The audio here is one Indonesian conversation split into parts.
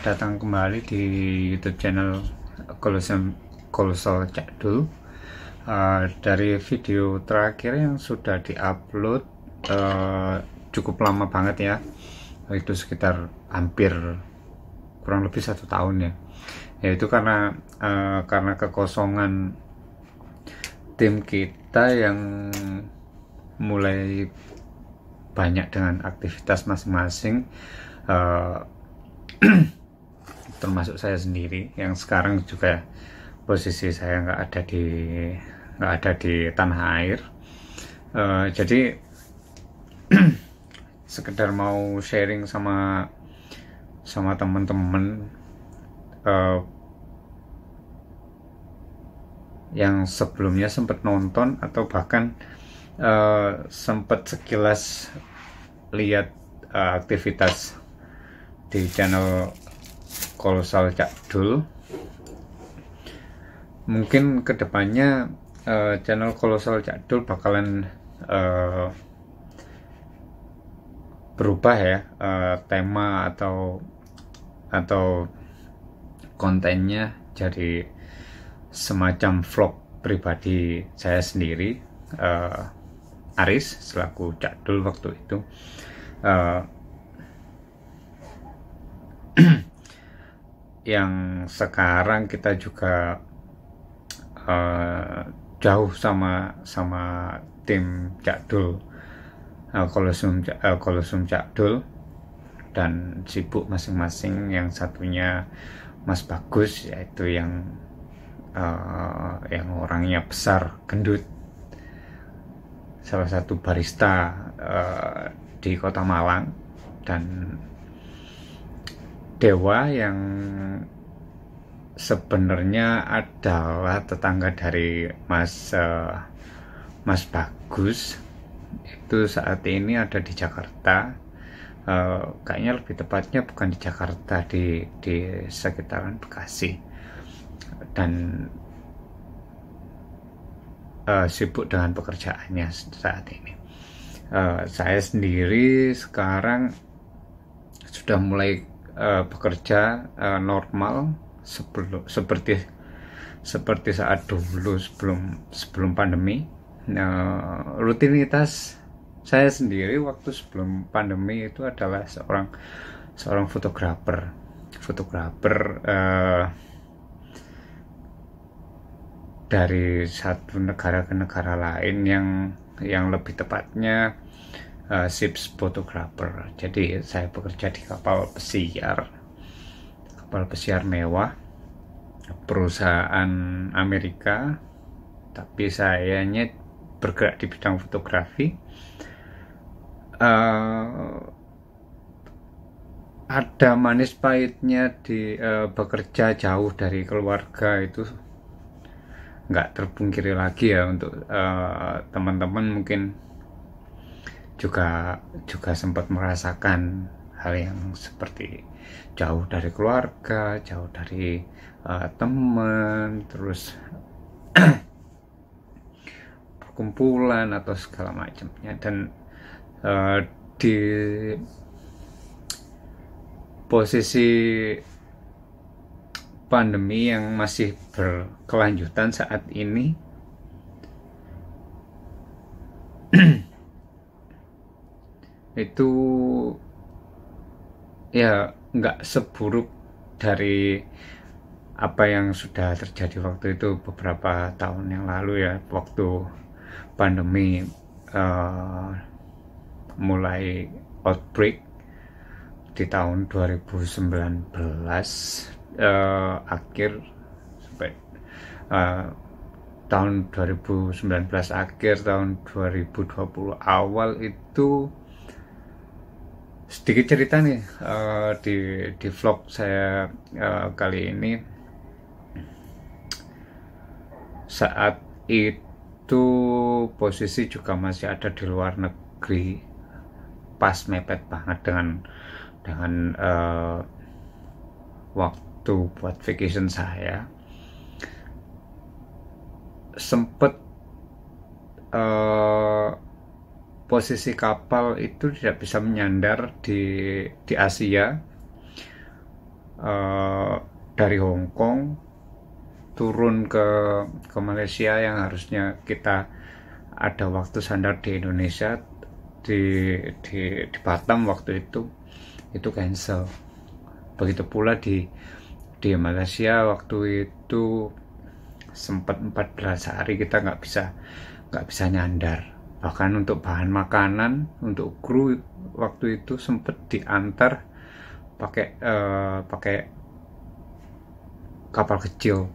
datang kembali di YouTube channel Kolosal Cakdul. Dari video terakhir yang sudah diupload cukup lama banget ya, itu sekitar hampir kurang lebih 1 tahun ya. Yaitu karena kekosongan tim kita yang mulai banyak dengan aktivitas masing-masing, termasuk saya sendiri yang sekarang juga posisi saya nggak ada di tanah air. Jadi sekedar mau sharing sama teman-teman yang sebelumnya sempat nonton atau bahkan sempat sekilas lihat aktivitas di channel Kolosal Cakdul. Mungkin kedepannya channel Kolosal Cakdul bakalan berubah ya, tema atau kontennya jadi semacam vlog pribadi saya sendiri, Aris selaku Cakdul waktu itu. Yang sekarang kita juga jauh sama tim Cakdul, Kolosum Cakdul, dan sibuk masing-masing. Yang satunya Mas Bagus, yaitu yang orangnya besar, gendut, salah satu barista di Kota Malang, dan Dewa yang sebenarnya adalah tetangga dari Mas Bagus. Itu saat ini ada di Jakarta, kayaknya lebih tepatnya bukan di Jakarta, di sekitaran Bekasi, dan sibuk dengan pekerjaannya saat ini. Saya sendiri sekarang sudah mulai bekerja normal seperti saat dulu sebelum pandemi. Rutinitas saya sendiri waktu sebelum pandemi itu adalah seorang fotografer dari satu negara ke negara lain, yang lebih tepatnya ships photographer. Jadi saya bekerja di kapal pesiar mewah perusahaan Amerika, tapi sayanya bergerak di bidang fotografi. Ada manis pahitnya di bekerja jauh dari keluarga, itu nggak terpungkiri lagi ya. Untuk teman-teman mungkin juga sempat merasakan hal yang seperti jauh dari keluarga, jauh dari teman, terus perkumpulan atau segala macamnya. Dan di posisi pandemi yang masih berkelanjutan saat ini, itu ya nggak seburuk dari apa yang sudah terjadi waktu itu beberapa tahun yang lalu ya, waktu pandemi mulai outbreak di tahun 2019 akhir sampai tahun 2019 akhir, tahun 2020 awal. Itu sedikit cerita nih di vlog saya kali ini. Saat itu posisi juga masih ada di luar negeri, pas mepet banget dengan waktu buat vacation saya. Sempet posisi kapal itu tidak bisa menyandar di Asia, eh, dari Hong Kong turun ke Malaysia yang harusnya kita ada waktu standar di Indonesia, di Batam waktu itu cancel. Begitu pula di Malaysia waktu itu sempat 14 hari kita nggak bisa nyandar. Bahkan untuk bahan makanan untuk kru waktu itu sempat diantar pakai kapal kecil,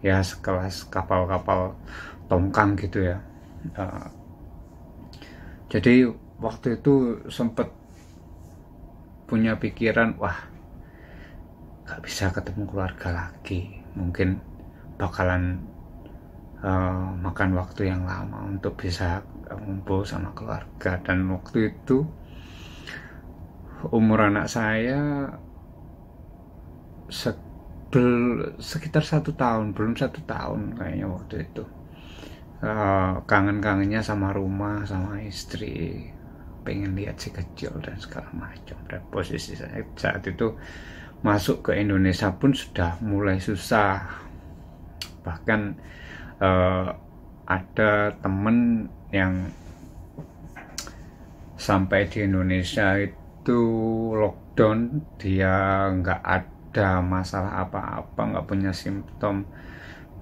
ya sekelas kapal-kapal tongkang gitu ya. Jadi waktu itu sempat punya pikiran, wah gak bisa ketemu keluarga lagi, mungkin bakalan makan waktu yang lama untuk bisa ngumpul sama keluarga. Dan waktu itu umur anak saya sekitar 1 tahun, belum 1 tahun kayaknya waktu itu. Kangen-kangennya sama rumah, sama istri, pengen lihat si kecil dan segala macam. Dan posisi saya saat itu masuk ke Indonesia pun sudah mulai susah. Bahkan ada temen yang sampai di Indonesia itu lockdown, dia nggak ada masalah apa-apa, nggak punya simptom,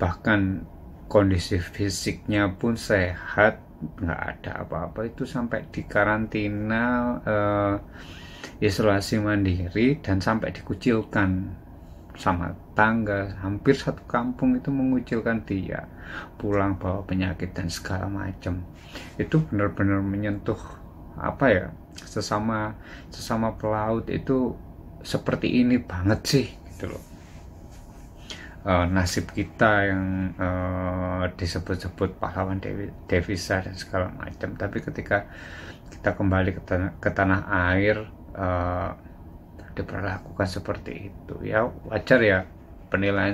bahkan kondisi fisiknya pun sehat, nggak ada apa-apa, itu sampai di karantina, isolasi mandiri, dan sampai dikucilkan sama tangga. Hampir satu kampung itu mengucilkan dia, pulang bawa penyakit dan segala macam. Itu benar-benar menyentuh apa ya, sesama pelaut itu seperti ini banget sih gitu loh. Nasib kita yang disebut-sebut pahlawan devisa dan segala macam, tapi ketika kita kembali ke tanah air diperlakukan seperti itu, ya wajar ya, penilaian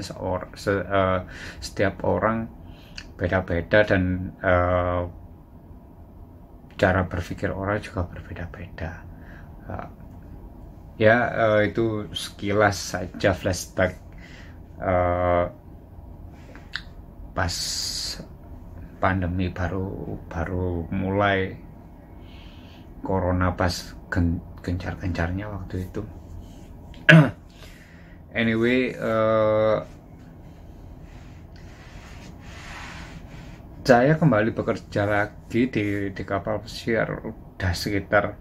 setiap orang beda-beda, dan cara berpikir orang juga berbeda-beda. Itu sekilas saja flashback pas pandemi baru mulai, corona pas gencar-gencarnya waktu itu. Anyway, saya kembali bekerja lagi di kapal pesiar udah sekitar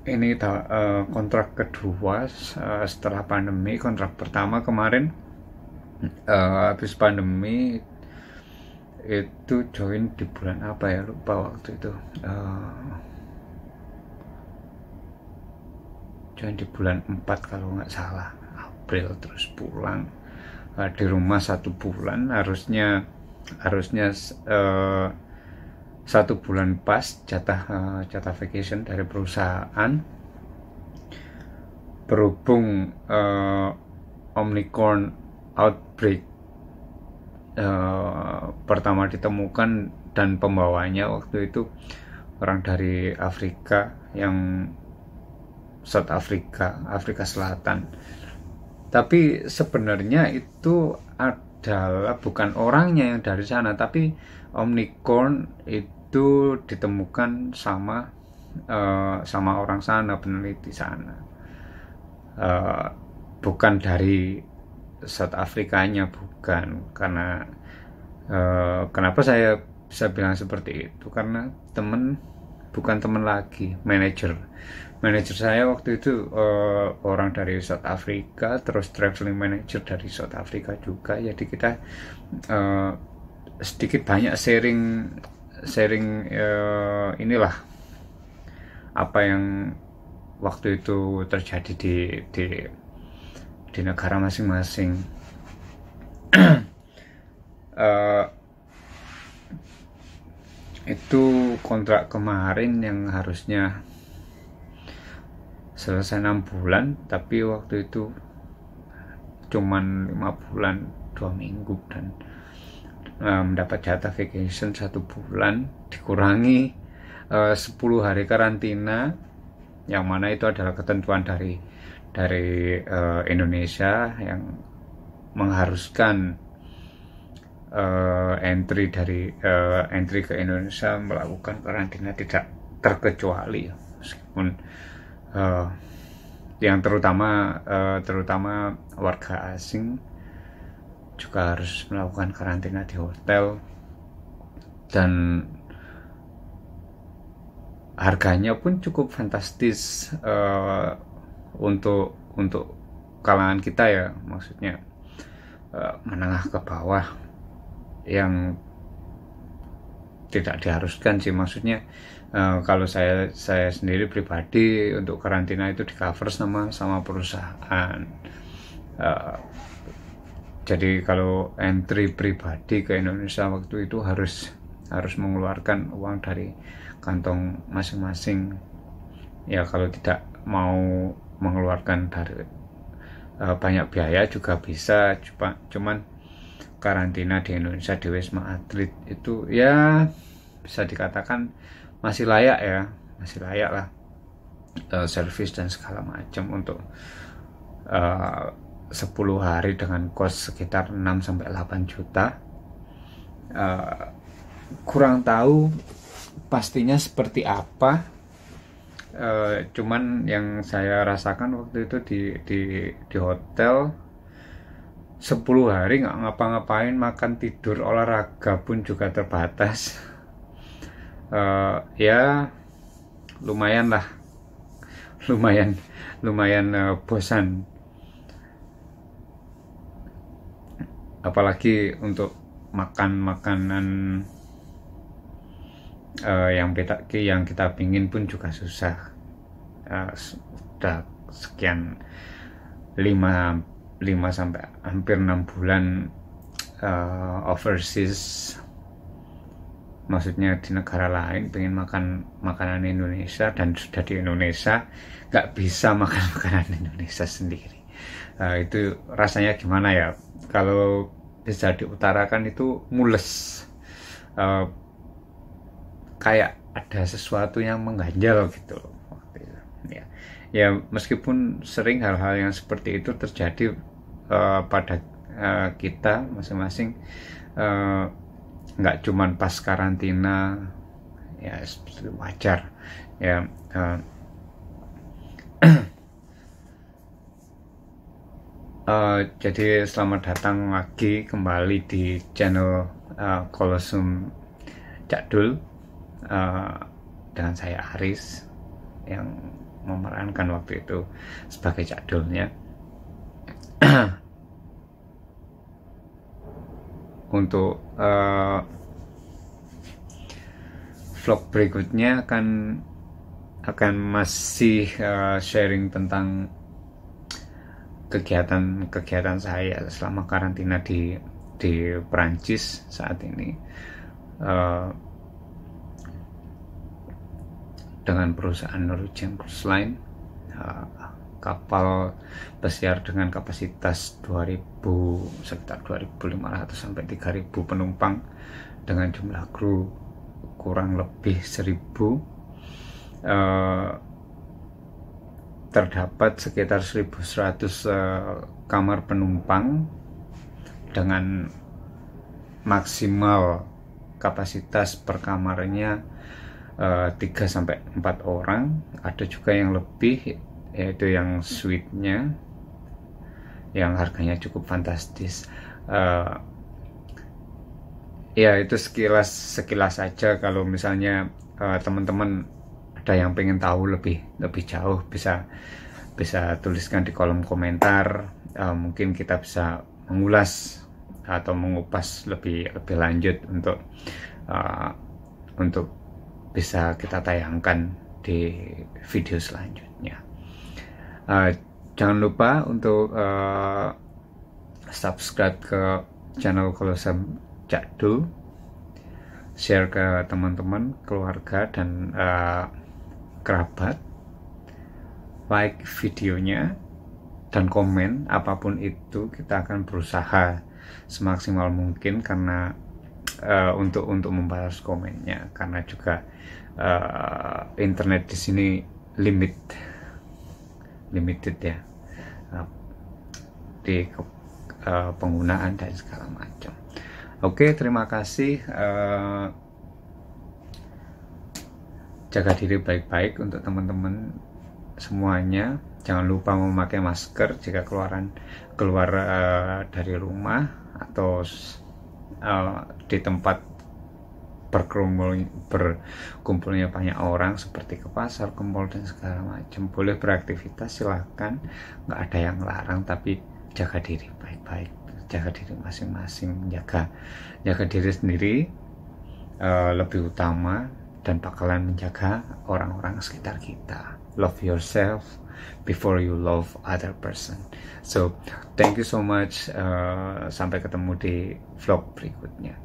ini kontrak kedua setelah pandemi. Kontrak pertama kemarin habis pandemi itu join di bulan apa ya, lupa waktu itu. Join di bulan 4 kalau nggak salah, April, terus pulang di rumah 1 bulan. Harusnya 1 bulan pas jatah vacation dari perusahaan. Berhubung Omicron outbreak pertama ditemukan, dan pembawanya waktu itu orang dari Afrika, yang South Afrika Selatan. Tapi sebenarnya itu adalah bukan orangnya yang dari sana, tapi Omicron itu ditemukan sama orang sana, peneliti sana, bukan dari South Afrikanya, bukan. Karena kenapa saya bisa bilang seperti itu, karena bukan teman lagi, manajer saya waktu itu orang dari South Africa, terus traveling manager dari South Africa juga. Jadi kita sedikit banyak sharing inilah apa yang waktu itu terjadi di negara masing-masing. Itu kontrak kemarin yang harusnya selesai 6 bulan, tapi waktu itu cuman 5 bulan 2 minggu, dan mendapat jatah vacation 1 bulan, dikurangi 10 hari karantina, yang mana itu adalah ketentuan dari Indonesia yang mengharuskan entry ke Indonesia melakukan karantina tidak terkecuali, meskipun yang terutama warga asing juga harus melakukan karantina di hotel, dan harganya pun cukup fantastis untuk kalangan kita ya, maksudnya menengah ke bawah yang tidak diharuskan sih, maksudnya kalau saya sendiri pribadi untuk karantina itu di cover sama perusahaan. Jadi kalau entry pribadi ke Indonesia waktu itu harus mengeluarkan uang dari kantong masing-masing ya. Kalau tidak mau mengeluarkan dari banyak biaya juga bisa, cuman karantina di Indonesia di Wisma Atlet itu ya bisa dikatakan masih layak lah, servis dan segala macam untuk 10 hari dengan kos sekitar 6-8 juta. Kurang tahu pastinya seperti apa, cuman yang saya rasakan waktu itu di hotel 10 hari nggak ngapa-ngapain, makan tidur olahraga pun juga terbatas. Ya lumayan lah, lumayan bosan, apalagi untuk makan makanan yang kita pingin pun juga susah. Sudah sekian 5 sampai hampir 6 bulan overseas, maksudnya di negara lain, pengen makan makanan Indonesia dan sudah di Indonesia nggak bisa makan makanan Indonesia sendiri. Itu rasanya gimana ya, kalau bisa diutarakan itu mules, kayak ada sesuatu yang mengganjal gitu waktu itu. Ya meskipun sering hal-hal yang seperti itu terjadi pada kita masing-masing, nggak cuman pas karantina ya, seperti wajar ya. Jadi selamat datang lagi kembali di channel Kolosum Cakdul, dengan saya Aris yang memerankan waktu itu sebagai Cakdulnya. Untuk vlog berikutnya akan masih sharing tentang kegiatan saya selama karantina di Perancis saat ini, dengan perusahaan Norwegian Cruise Line, kapal pesiar dengan kapasitas sekitar 2.500 sampai 3.000 penumpang dengan jumlah kru kurang lebih 1.000. Terdapat sekitar 1.100 kamar penumpang dengan maksimal kapasitas per kamarnya 3-4 orang. Ada juga yang lebih, yaitu yang suite-nya yang harganya cukup fantastis. Ya itu sekilas saja. Kalau misalnya teman-teman ada yang pengen tahu lebih jauh, bisa tuliskan di kolom komentar. Mungkin kita bisa mengulas atau mengupas lebih lanjut untuk bisa kita tayangkan di video selanjutnya. Jangan lupa untuk subscribe ke channel Kolosum Cakdul, share ke teman-teman, keluarga, dan kerabat, like videonya, dan komen apapun itu. Kita akan berusaha semaksimal mungkin karena untuk membalas komennya, karena juga internet di sini limited ya. di penggunaan dan segala macam. Oke, terima kasih. Jaga diri baik-baik untuk teman-teman semuanya. Jangan lupa memakai masker jika keluar dari rumah atau di tempat berkumpulnya banyak orang seperti ke pasar, ke mall dan segala macam. Boleh beraktivitas, silahkan, nggak ada yang larang, tapi jaga diri baik-baik, jaga diri masing-masing, jaga diri sendiri lebih utama, dan bakalan menjaga orang-orang sekitar kita. Love yourself before you love other person. So thank you so much. Sampai ketemu di vlog berikutnya.